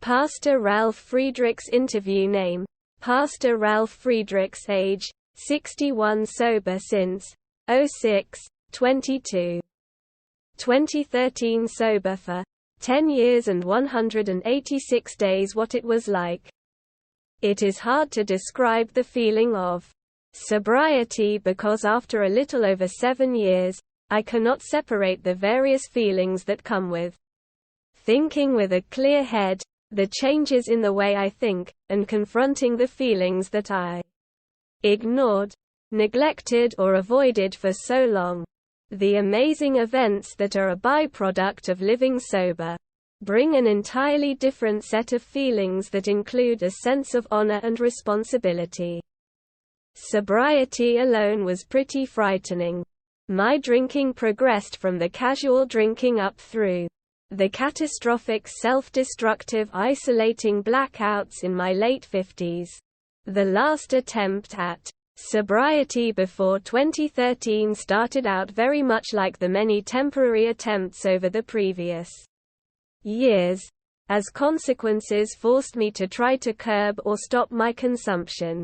Pastor Ralf Friedrichs interview name, Pastor Ralf Friedrichs age, 61 sober since 06, 22. 2013 sober for 10 years and 186 days. What it was like. It is hard to describe the feeling of sobriety because after a little over 7 years, I cannot separate the various feelings that come with thinking with a clear head, the changes in the way I think, and confronting the feelings that I ignored, neglected or avoided for so long. The amazing events that are a byproduct of living sober bring an entirely different set of feelings that include a sense of honor and responsibility. Sobriety alone was pretty frightening. My drinking progressed from the casual drinking up through the catastrophic self-destructive isolating blackouts in my late 50s. The last attempt at sobriety before 2013 started out very much like the many temporary attempts over the previous years, as consequences forced me to try to curb or stop my consumption.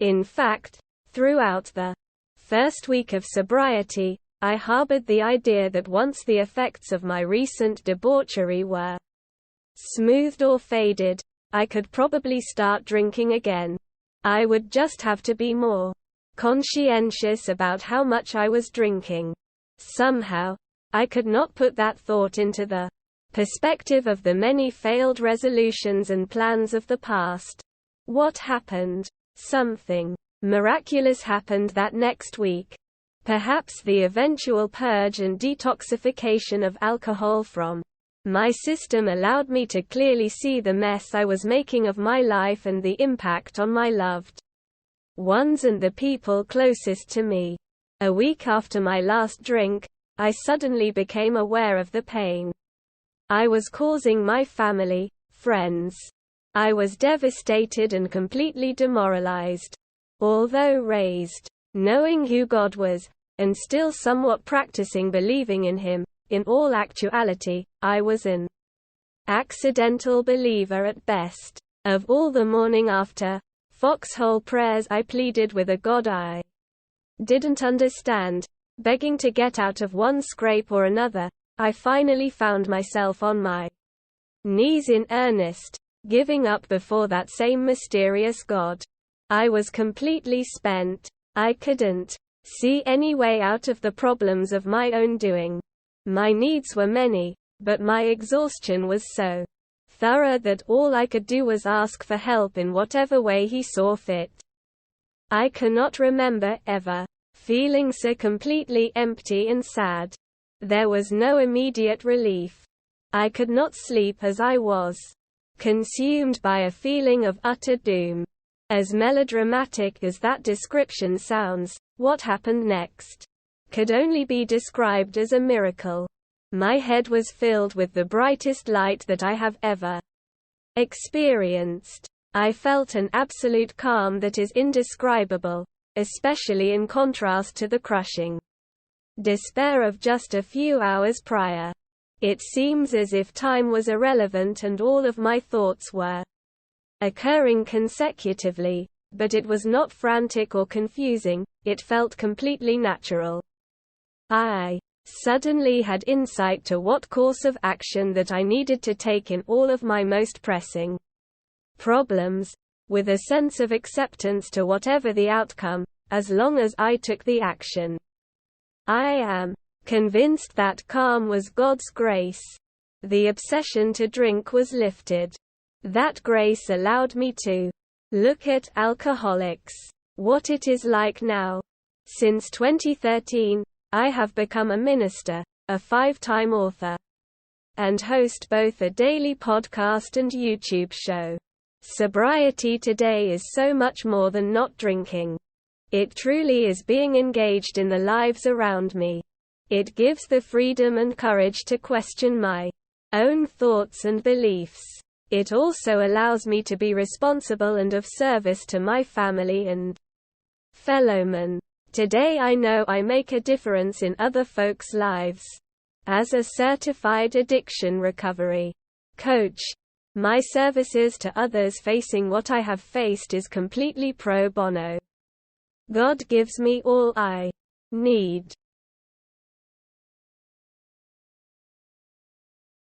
In fact, throughout the first week of sobriety, I harbored the idea that once the effects of my recent debauchery were smoothed or faded, I could probably start drinking again. I would just have to be more conscientious about how much I was drinking. Somehow, I could not put that thought into the perspective of the many failed resolutions and plans of the past. What happened? Something miraculous happened that next week. Perhaps the eventual purge and detoxification of alcohol from my system allowed me to clearly see the mess I was making of my life and the impact on my loved ones and the people closest to me. A week after my last drink, I suddenly became aware of the pain I was causing my family, friends. I was devastated and completely demoralized. Although raised knowing who God was, and still somewhat practicing believing in Him, in all actuality, I was an accidental believer at best. Of all the morning after foxhole prayers I pleaded with a God I didn't understand, begging to get out of one scrape or another, I finally found myself on my knees in earnest, giving up before that same mysterious God. I was completely spent. I couldn't see any way out of the problems of my own doing. My needs were many, but my exhaustion was so thorough that all I could do was ask for help in whatever way He saw fit. I cannot remember ever feeling so completely empty and sad. There was no immediate relief. I could not sleep as I was consumed by a feeling of utter doom. As melodramatic as that description sounds, what happened next could only be described as a miracle. My head was filled with the brightest light that I have ever experienced. I felt an absolute calm that is indescribable, especially in contrast to the crushing despair of just a few hours prior. It seems as if time was irrelevant and all of my thoughts were occurring consecutively, but it was not frantic or confusing, it felt completely natural. I suddenly had insight to what course of action that I needed to take in all of my most pressing problems, with a sense of acceptance to whatever the outcome, as long as I took the action. I am convinced that calm was God's grace. The obsession to drink was lifted. That grace allowed me to look at alcoholics, what it is like now. Since 2013, I have become a minister, a 5-time author, and host both a daily podcast and YouTube show. Sobriety today is so much more than not drinking. It truly is being engaged in the lives around me. It gives the freedom and courage to question my own thoughts and beliefs. It also allows me to be responsible and of service to my family and fellowmen. Today I know I make a difference in other folks' lives. As a certified addiction recovery coach, My services to others facing what I have faced is completely pro bono. God gives me all I need.